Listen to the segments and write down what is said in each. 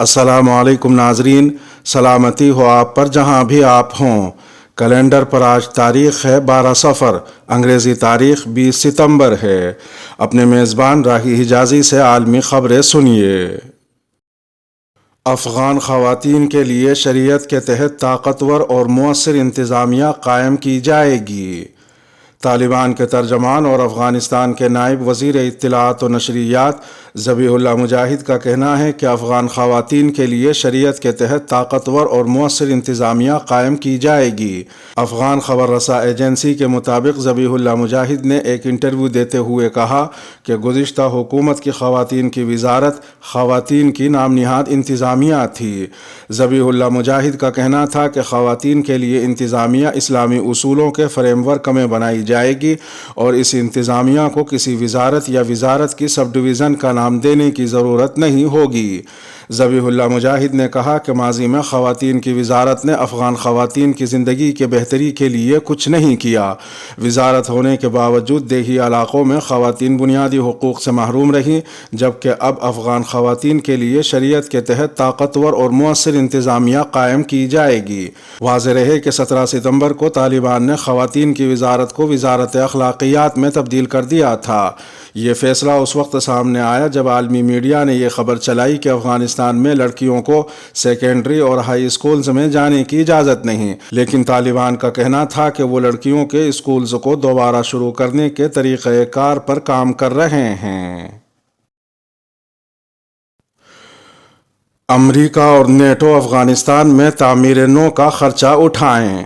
السلام علیکم ناظرین، سلامتی ہو آپ پر جہاں بھی آپ ہوں۔ کیلنڈر پر آج تاریخ ہے 12 صفر، انگریزی تاریخ 20 ستمبر ہے۔ اپنے میزبان راہی حجازی سے عالمی خبریں سنیے۔ افغان خواتین کے لیے شریعت کے تحت طاقتور اور مؤثر انتظامیہ قائم کی جائے گی۔ طالبان کے ترجمان اور افغانستان کے نائب وزیر اطلاعات و نشریات ذبیح اللہ مجاہد کا کہنا ہے کہ افغان خواتین کے لیے شریعت کے تحت طاقتور اور مؤثر انتظامیہ قائم کی جائے گی۔ افغان خبر رساں ایجنسی کے مطابق ذبیح اللہ مجاہد نے ایک انٹرویو دیتے ہوئے کہا کہ گزشتہ حکومت کی خواتین کی وزارت خواتین کی نام نہاد انتظامیہ تھی۔ ذبیح اللہ مجاہد کا کہنا تھا کہ خواتین کے لیے انتظامیہ اسلامی اصولوں کے فریم ورک میں بنائی جائے گی اور اس انتظامیہ کو کسی وزارت یا وزارت کی سب ڈویژن کا نام دینے کی ضرورت نہیں ہوگی۔ ذبیح اللہ مجاہد نے کہا کہ ماضی میں خواتین کی وزارت نے افغان خواتین کی زندگی کے بہتری کے لیے کچھ نہیں کیا۔ وزارت ہونے کے باوجود دیہی علاقوں میں خواتین بنیادی حقوق سے محروم رہیں، جبکہ اب افغان خواتین کے لیے شریعت کے تحت طاقتور اور مؤثر انتظامیہ قائم کی جائے گی۔ واضح رہے کہ 17 ستمبر کو طالبان نے خواتین کی وزارت کو وزارت اخلاقیات میں تبدیل کر دیا تھا۔ یہ فیصلہ اس وقت سامنے آیا جب عالمی میڈیا نے یہ خبر چلائی کہ افغانستان میں لڑکیوں کو سیکنڈری اور ہائی اسکولز میں جانے کی اجازت نہیں، لیکن طالبان کا کہنا تھا کہ وہ لڑکیوں کے اسکولز کو دوبارہ شروع کرنے کے طریقہ کار پر کام کر رہے ہیں۔ امریکہ اور نیٹو افغانستان میں تعمیر نو کا خرچہ اٹھائیں۔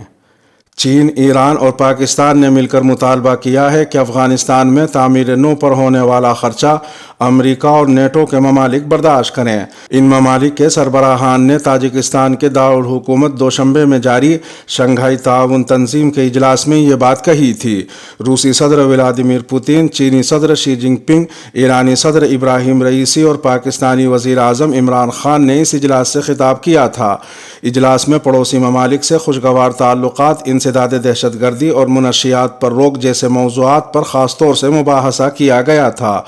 چین، ایران اور پاکستان نے مل کر مطالبہ کیا ہے کہ افغانستان میں تعمیر نو پر ہونے والا خرچہ امریکہ اور نیٹو کے ممالک برداشت کریں۔ ان ممالک کے سربراہان نے تاجکستان کے دارالحکومت دوشنبے میں جاری شنگھائی تعاون تنظیم کے اجلاس میں یہ بات کہی تھی۔ روسی صدر ولادیمیر پوتین، چینی صدر شی جن پنگ، ایرانی صدر ابراہیم رئیسی اور پاکستانی وزیر اعظم عمران خان نے اس اجلاس سے خطاب کیا تھا۔ اجلاس میں پڑوسی ممالک سے خوشگوار تعلقات، انسداد دہشت گردی اور منشیات پر روک جیسے موضوعات پر خاص طور سے مباحثہ کیا گیا تھا۔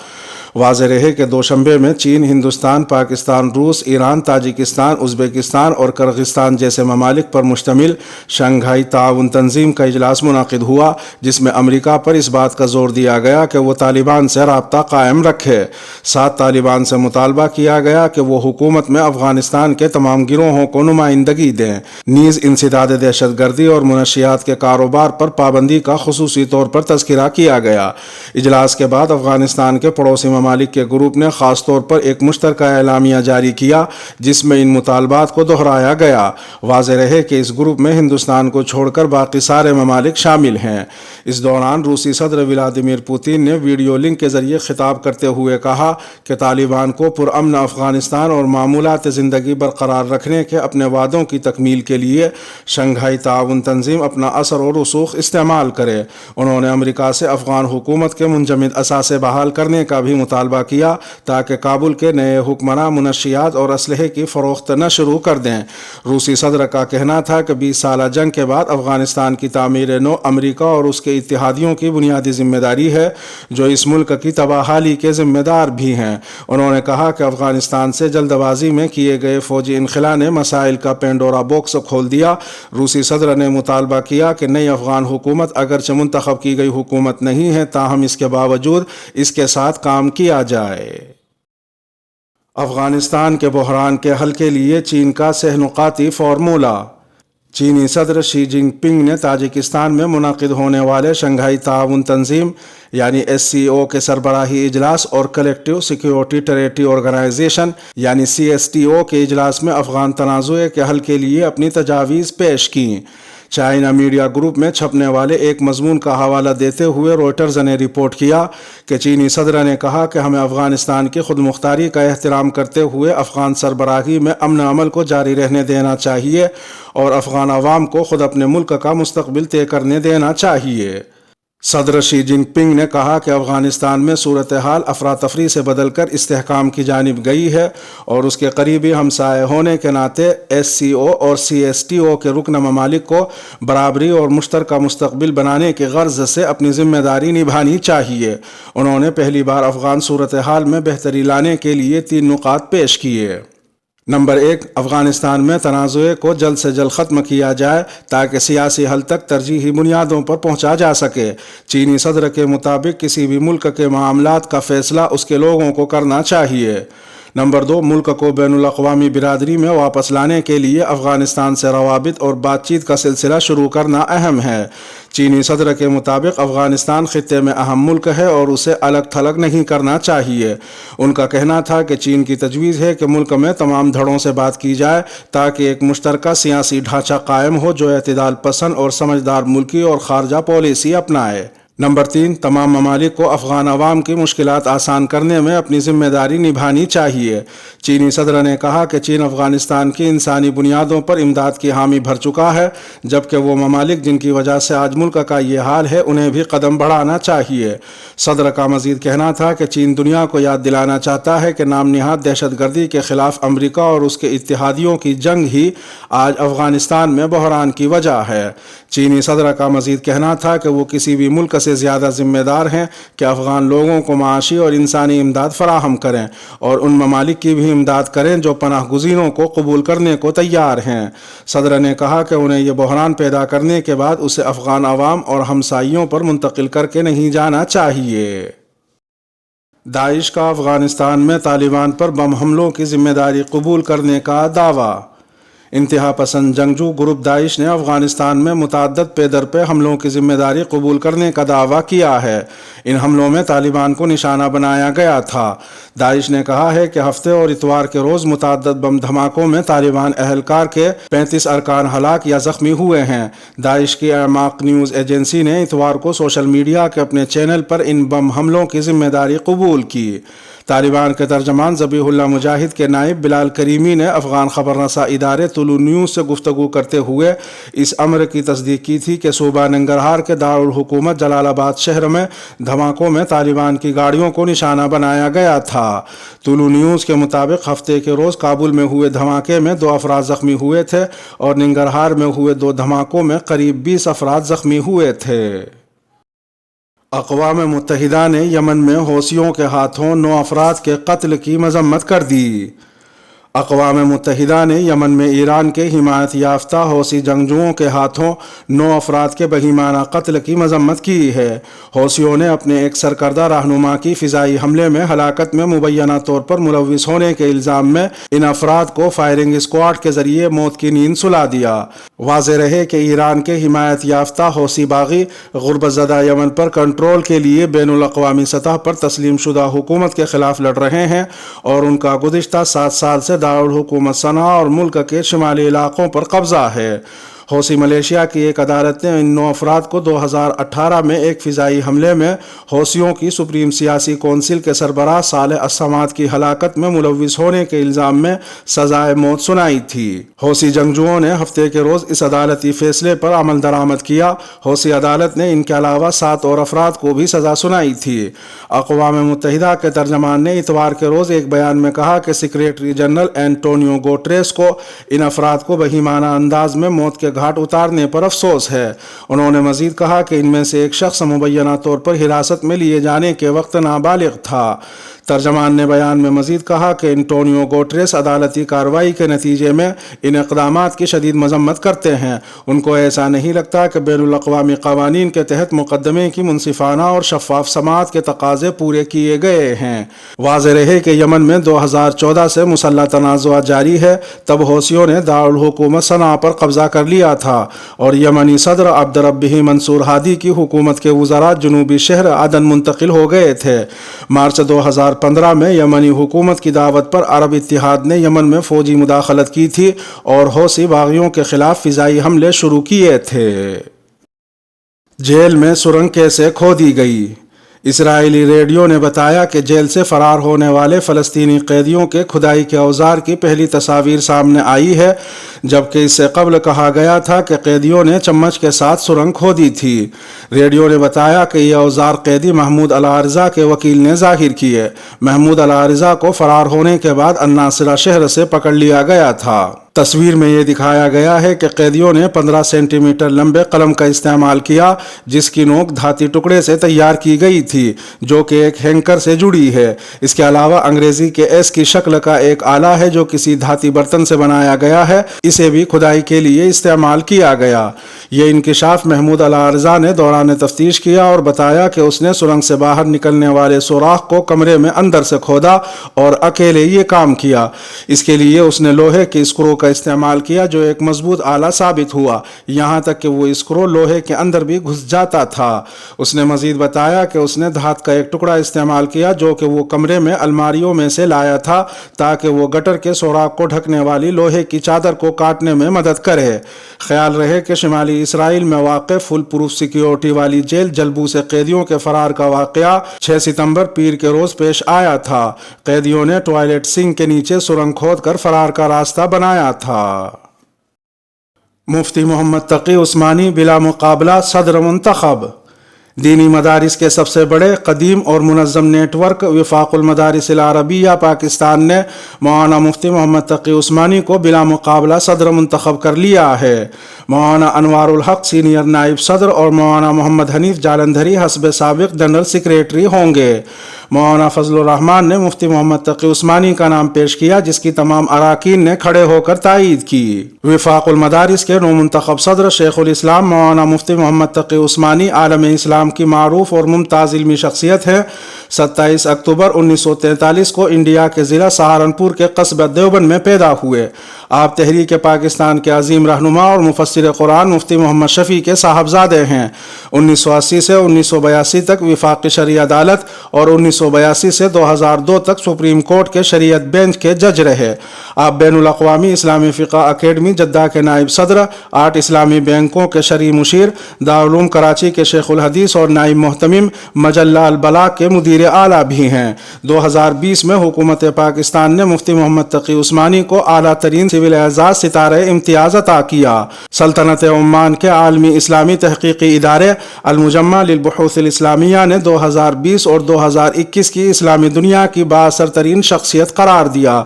واضح رہے کہ دوشنبے میں چین، ہندوستان، پاکستان، روس، ایران، تاجکستان، ازبکستان اور کرغزستان جیسے ممالک پر مشتمل شنگھائی تعاون تنظیم کا اجلاس منعقد ہوا، جس میں امریکہ پر اس بات کا زور دیا گیا کہ وہ طالبان سے رابطہ قائم رکھے۔ ساتھ طالبان سے مطالبہ کیا گیا کہ وہ حکومت میں افغانستان کے تمام گروہوں کو نمائندگی دیں۔ نیز انسداد دہشت گردی اور منشیات کے کاروبار پر پابندی کا خصوصی طور پر تذکرہ کیا گیا۔ اجلاس کے بعد افغانستان کے پڑوسی ممالک کے گروپ نے خاص طور پر ایک مشترکہ اعلامیہ جاری کیا، جس میں ان مطالبات کو دہرایا گیا۔ واضح رہے کہ اس گروپ میں ہندوستان کو چھوڑ کر باقی سارے ممالک شامل ہیں۔ اس دوران روسی صدر ولادیمیر پوتین نے ویڈیو لنک کے ذریعے خطاب کرتے ہوئے کہا کہ طالبان کو پرامن افغانستان اور معمولات زندگی برقرار رکھنے کے اپنے وعدوں کی تکمیل کے لیے شنگھائی تعاون تنظیم اپنا اثر و رسوخ استعمال کرے۔ انہوں نے امریکہ سے افغان حکومت کے منجمد اثاثے بحال کرنے کا بھی مطالبہ کیا تاکہ کابل کے نئے حکمراں منشیات اور اسلحے کی فروخت نہ شروع کر دیں۔ روسی صدر کا کہنا تھا کہ 20 سالہ جنگ کے بعد افغانستان کی تعمیر نو امریکہ اور اس کے اتحادیوں کی بنیادی ذمہ داری ہے، جو اس ملک کی تباہی کے ذمہ دار بھی ہیں۔ انہوں نے کہا کہ افغانستان سے جلد بازی میں کیے گئے فوجی انخلا نے مسائل کا پینڈورا باکس کھول دیا۔ روسی صدر نے مطالبہ کیا کہ نئی افغان حکومت اگرچہ منتخب کی گئی حکومت نہیں ہے، تاہم اس کے باوجود اس کے ساتھ کام کیا جائے۔ افغانستان کے بحران کے حل کے لیے چین کا سہ نقاطی فارمولہ۔ چینی صدر شی جن پنگ نے تاجکستان میں منعقد ہونے والے شنگھائی تعاون تنظیم یعنی SCO کے سربراہی اجلاس اور کلیکٹیو سیکیورٹی ٹریٹی آرگنائزیشن یعنی CSTO کے اجلاس میں افغان تنازع کے حل کے لیے اپنی تجاویز پیش کیں۔ چائنا میڈیا گروپ میں چھپنے والے ایک مضمون کا حوالہ دیتے ہوئے روئٹرز نے رپورٹ کیا کہ چینی صدر نے کہا کہ ہمیں افغانستان کی خود مختاری کا احترام کرتے ہوئے افغان سربراہی میں امن عمل کو جاری رہنے دینا چاہیے اور افغان عوام کو خود اپنے ملک کا مستقبل طے کرنے دینا چاہیے۔ صدر شی جن پنگ نے کہا کہ افغانستان میں صورتحال افراتفری سے بدل کر استحکام کی جانب گئی ہے اور اس کے قریبی ہمسائے ہونے کے ناطے SCO اور CSTO کے رکن ممالک کو برابری اور مشترکہ مستقبل بنانے کی غرض سے اپنی ذمہ داری نبھانی چاہیے۔ انہوں نے پہلی بار افغان صورتحال میں بہتری لانے کے لیے 3 نکات پیش کیے۔ نمبر 1، افغانستان میں تنازع کو جلد سے جلد ختم کیا جائے تاکہ سیاسی حل تک ترجیحی بنیادوں پر پہنچا جا سکے۔ چینی صدر کے مطابق کسی بھی ملک کے معاملات کا فیصلہ اس کے لوگوں کو کرنا چاہیے۔ نمبر 2، ملک کو بین الاقوامی برادری میں واپس لانے کے لیے افغانستان سے روابط اور بات چیت کا سلسلہ شروع کرنا اہم ہے۔ چینی صدر کے مطابق افغانستان خطے میں اہم ملک ہے اور اسے الگ تھلگ نہیں کرنا چاہیے۔ ان کا کہنا تھا کہ چین کی تجویز ہے کہ ملک میں تمام دھڑوں سے بات کی جائے تاکہ ایک مشترکہ سیاسی ڈھانچہ قائم ہو جو اعتدال پسند اور سمجھدار ملکی اور خارجہ پالیسی اپنائے۔ نمبر 3، تمام ممالک کو افغان عوام کی مشکلات آسان کرنے میں اپنی ذمہ داری نبھانی چاہیے۔ چینی صدر نے کہا کہ چین افغانستان کی انسانی بنیادوں پر امداد کی حامی بھر چکا ہے، جبکہ وہ ممالک جن کی وجہ سے آج ملک کا یہ حال ہے انہیں بھی قدم بڑھانا چاہیے۔ صدر کا مزید کہنا تھا کہ چین دنیا کو یاد دلانا چاہتا ہے کہ نام نہاد دہشت گردی کے خلاف امریکہ اور اس کے اتحادیوں کی جنگ ہی آج افغانستان میں بحران کی وجہ ہے۔ چینی صدر کا مزید کہنا تھا کہ وہ کسی بھی ملک سے زیادہ ذمہ دار ہیں کہ افغان لوگوں کو معاشی اور انسانی امداد فراہم کریں اور ان ممالک کی بھی امداد کریں جو پناہ گزینوں کو قبول کرنے کو تیار ہیں۔ صدر نے کہا کہ انہیں یہ بحران پیدا کرنے کے بعد اسے افغان عوام اور ہمسائیوں پر منتقل کر کے نہیں جانا چاہیے۔ داعش کا افغانستان میں طالبان پر بم حملوں کی ذمہ داری قبول کرنے کا دعویٰ۔ انتہا پسند جنگجو گروپ داعش نے افغانستان میں متعدد پے در پہ حملوں کی ذمہ داری قبول کرنے کا دعویٰ کیا ہے۔ ان حملوں میں طالبان کو نشانہ بنایا گیا تھا۔ داعش نے کہا ہے کہ ہفتے اور اتوار کے روز متعدد بم دھماکوں میں طالبان اہلکار کے 35 ارکان ہلاک یا زخمی ہوئے ہیں۔ داعش کی اعماق نیوز ایجنسی نے اتوار کو سوشل میڈیا کے اپنے چینل پر ان بم حملوں کی ذمہ داری قبول کی۔ طالبان کے ترجمان ذبیح اللہ مجاہد کے نائب بلال کریمی نے افغان خبر رساں ادارے طلوع نیوز سے گفتگو کرتے ہوئے اس امر کی تصدیق کی تھی کہ صوبہ ننگرہار کے دارالحکومت جلال آباد شہر میں دھماکوں میں طالبان کی گاڑیوں کو نشانہ بنایا گیا تھا۔ طلوع نیوز کے مطابق ہفتے کے روز کابل میں ہوئے دھماکے میں 2 افراد زخمی ہوئے تھے اور ننگرہار میں ہوئے 2 دھماکوں میں قریب 20 افراد زخمی ہوئے تھے۔ اقوام متحدہ نے یمن میں حوثیوں کے ہاتھوں 9 افراد کے قتل کی مذمت کر دی۔ اقوام متحدہ نے یمن میں ایران کے حمایت یافتہ حوثی جنگجوؤں کے ہاتھوں 9 افراد کے بہیمانہ قتل کی مذمت کی ہے۔ حوثیوں نے اپنے ایک سرکردہ رہنما کی فضائی حملے میں ہلاکت میں مبینہ طور پر ملوث ہونے کے الزام میں ان افراد کو فائرنگ اسکواڈ کے ذریعے موت کی نیند سلا دیا۔ واضح رہے کہ ایران کے حمایت یافتہ حوثی باغی غربت زدہ یمن پر کنٹرول کے لیے بین الاقوامی سطح پر تسلیم شدہ حکومت کے خلاف لڑ رہے ہیں اور ان کا گزشتہ 7 سال سے دارالحکومت صنعا اور ملک کے شمالی علاقوں پر قبضہ ہے۔ حوثی ملیشیا کی ایک عدالت نے ان 9 افراد کو 2018 میں ایک فضائی حملے میں حوثیوں کی سپریم سیاسی کونسل کے سربراہ صالح الصماد کی ہلاکت میں ملوث ہونے کے الزام میں سزائے موت سنائی تھی۔ حوثی جنگجوؤں نے ہفتے کے روز اس عدالتی فیصلے پر عمل درآمد کیا۔ حوثی عدالت نے ان کے علاوہ 7 اور افراد کو بھی سزا سنائی تھی۔ اقوام متحدہ کے ترجمان نے اتوار کے روز ایک بیان میں کہا کہ سیکریٹری جنرل اینٹونیو گوٹریس کو ان افراد کو بہیمانہ انداز میں موت کے گھاٹ اتارنے پر افسوس ہے۔ انہوں نے مزید کہا کہ ان میں سے ایک شخص مبینہ طور پر حراست میں لیے جانے کے وقت نابالغ تھا۔ ترجمان نے بیان میں مزید کہا کہ انٹونیو گوٹریس عدالتی کارروائی کے نتیجے میں ان اقدامات کی شدید مذمت کرتے ہیں۔ ان کو ایسا نہیں لگتا کہ بین الاقوامی قوانین کے تحت مقدمے کی منصفانہ اور شفاف سماعت کے تقاضے پورے کیے گئے ہیں۔ واضح رہے کہ یمن میں 2014 سے مسلح تنازعات جاری ہے۔ تب حوثیوں نے دارالحکومت صنعا پر قبضہ کر لیا تھا اور یمنی صدر عبد ربہ منصور ہادی کی حکومت کے وزراء جنوبی شہر عدن منتقل ہو گئے تھے۔ مارچ 2015 میں یمنی حکومت کی دعوت پر عرب اتحاد نے یمن میں فوجی مداخلت کی تھی اور حوثی باغیوں کے خلاف فضائی حملے شروع کیے تھے۔ جیل میں سرنگ کیسے کھودی گئی؟ اسرائیلی ریڈیو نے بتایا کہ جیل سے فرار ہونے والے فلسطینی قیدیوں کے کھدائی کے اوزار کی پہلی تصاویر سامنے آئی ہے، جبکہ اس سے قبل کہا گیا تھا کہ قیدیوں نے چمچ کے ساتھ سرنگ کھودی تھی۔ ریڈیو نے بتایا کہ یہ اوزار قیدی محمود العارضہ کے وکیل نے ظاہر کیے۔ محمود العارضہ کو فرار ہونے کے بعد الناصرہ شہر سے پکڑ لیا گیا تھا۔ تصویر میں یہ دکھایا گیا ہے کہ قیدیوں نے 15 سینٹی میٹر لمبے قلم کا استعمال کیا جس کی نوک دھاتی ٹکڑے سے تیار کی گئی تھی جو کہ ایک ہینکر سے جڑی ہے۔ اس کے علاوہ انگریزی کے ایس کی شکل کا ایک آلہ ہے جو کسی دھاتی برتن سے بنایا گیا ہے، اسے بھی کھدائی کے لیے استعمال کیا گیا۔ یہ انکشاف محمود اعلیٰ رضا نے دوران تفتیش کیا اور بتایا کہ اس نے سرنگ سے باہر نکلنے والے سوراخ کو کمرے میں اندر سے کھودا اور اکیلے یہ کام کیا۔ اس کے لیے اس نے لوہے کے اسکرو کا استعمال کیا جو ایک مضبوط آلہ ثابت ہوا، یہاں تک کہ وہ اسکرو لوہے کے اندر بھی گھس جاتا تھا۔ اس نے مزید بتایا کہ اس نے دھات کا ایک ٹکڑا استعمال کیا جو کہ وہ کمرے میں الماریوں میں سے لایا تھا تاکہ وہ گٹر کے سوراخ کو ڈھکنے والی لوہے کی چادر کو کاٹنے میں مدد کرے۔ خیال رہے کہ شمالی اسرائیل میں واقع فل پروف سیکیورٹی والی جیل جلبو سے قیدیوں کے فرار کا واقعہ 6 ستمبر پیر کے روز پیش آیا تھا۔ قیدیوں نے ٹوائلٹ سنک کے نیچے سرنگ کھود کر فرار کا راستہ بنایا تھا۔ مفتی محمد تقی عثمانی بلا مقابلہ صدر منتخب۔ دینی مدارس کے سب سے بڑے، قدیم اور منظم نیٹ ورک وفاق المدارس العربیہ پاکستان نے مولانا مفتی محمد تقی عثمانی کو بلا مقابلہ صدر منتخب کر لیا ہے۔ مولانا انوار الحق سینئر نائب صدر اور مولانا محمد حنیف جالندھری حسب سابق جنرل سیکریٹری ہوں گے۔ مولانا فضل الرحمان نے مفتی محمد تقی عثمانی کا نام پیش کیا جس کی تمام اراکین نے کھڑے ہو کر تائید کی۔ وفاق المدارس کے نومنتخب صدر شیخ الاسلام مولانا مفتی محمد تقی عثمانی عالم اسلام کی معروف اور ممتاز علمی شخصیت ہے۔ 27 اکتوبر 1943 کو انڈیا کے ضلع سہارنپور کے قصبہ دیوبند میں پیدا ہوئے۔ آپ تحریک پاکستان کے عظیم رہنما اور مفسر قرآن مفتی محمد شفیع کے صاحبزادے ہیں۔ 1980 سے 1982 تک وفاقی شرعی عدالت اور 1982 سے 2002 تک سپریم کورٹ کے شریعت بینچ کے جج رہے۔ آپ بین الاقوامی اسلامی فقہ اکیڈمی جدہ کے نائب صدر، 8 اسلامی بینکوں کے شرعی مشیر، دارالعلوم کراچی کے شیخ الحدیث اور نائب محتمم، مجلہ البلاغ کے مدیر اعلیٰ بھی ہیں۔ 2020 میں حکومت پاکستان نے مفتی محمد تقی عثمانی کو اعلیٰ ترین سول اعزاز ستارہ امتیاز عطا کیا۔ سلطنت عمان کے عالمی اسلامی تحقیقی ادارے المجمع للبحوث الاسلامیہ نے 2020 اور 2021 کی اسلامی دنیا کی بااثر ترین شخصیت قرار دیا۔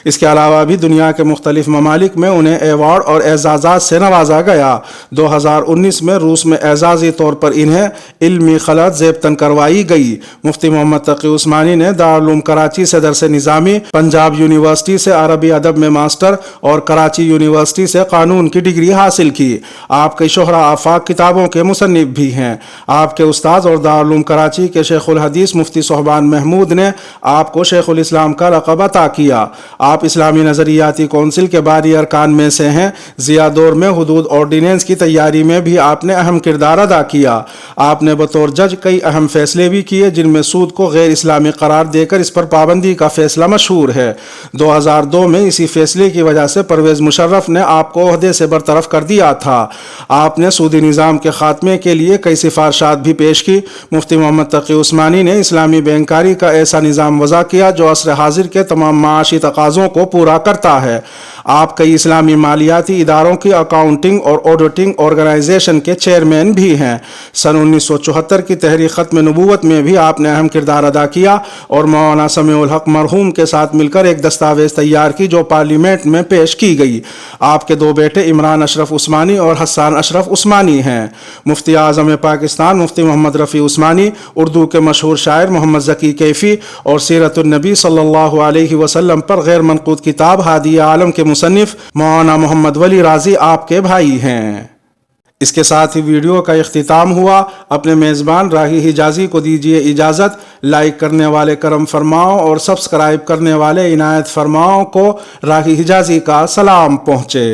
اس کے علاوہ بھی دنیا کے مختلف ممالک میں انہیں ایوارڈ اور اعزازات سے نوازا گیا۔ 2019 میں روس میں اعزازی طور پر انہیں علمی خلعت زیبتن کروائی گئی۔ مفتی محمد تقی عثمانی نے دارالعلوم کراچی سے درس نظامی، پنجاب یونیورسٹی سے عربی ادب میں ماسٹر اور کراچی یونیورسٹی سے قانون کی ڈگری حاصل کی۔ آپ کئی شہرہ آفاق کتابوں کے مصنف بھی ہیں۔ آپ کے استاد اور دارالعلوم کراچی کے شیخ الحدیث مفتی صہبان محمود نے آپ کو شیخ الاسلام کا لقب عطا کیا۔ آپ اسلامی نظریاتی کونسل کے باری ارکان میں سے ہیں۔ ضیاء دور میں حدود آرڈیننس کی تیاری میں بھی آپ نے اہم کردار ادا کیا۔ آپ نے بطور جج کئی اہم فیصلے بھی کیے جن میں سود کو غیر اسلامی قرار دے کر اس پر پابندی کا فیصلہ مشہور ہے۔ 2002 میں اسی فیصلے کی وجہ سے پرویز مشرف نے آپ کو عہدے سے برطرف کر دیا تھا۔ آپ نے سودی نظام کے خاتمے کے لیے کئی سفارشات بھی پیش کی۔ مفتی محمد تقی عثمانی نے اسلامی بینکاری کا ایسا نظام وضع کیا جو عصر حاضر کے تمام معاشی تقاضوں کو پورا کرتا ہے۔ آپ کئی اسلامی مالیاتی اداروں کی اکاؤنٹنگ اور آڈیٹنگ آرگنائزیشن کے چیئرمین بھی ہیں۔ سن 1974 کی تحریک ختم نبوت میں بھی آپ نے اہم کردار ادا کیا اور مولانا سمیع الحق مرحوم کے ساتھ مل کر ایک دستاویز تیار کی جو پارلیمنٹ میں پیش کی گئی۔ آپ کے 2 بیٹے عمران اشرف عثمانی اور حسان اشرف عثمانی ہیں۔ مفتی اعظم پاکستان مفتی محمد رفیع عثمانی، اردو کے مشہور شاعر محمد ذکی کیفی اور سیرت النبی صلی اللہ علیہ وسلم پر غیر منقود کتاب ہادی عالم کے مصنف مولانا محمد ولی رازی آپ کے بھائی ہیں۔ اس کے ساتھ ہی ویڈیو کا اختتام ہوا۔ اپنے میزبان راہی حجازی کو دیجیے اجازت۔ لائک کرنے والے کرم فرماؤں اور سبسکرائب کرنے والے عنایت فرماؤں کو راہی حجازی کا سلام پہنچے۔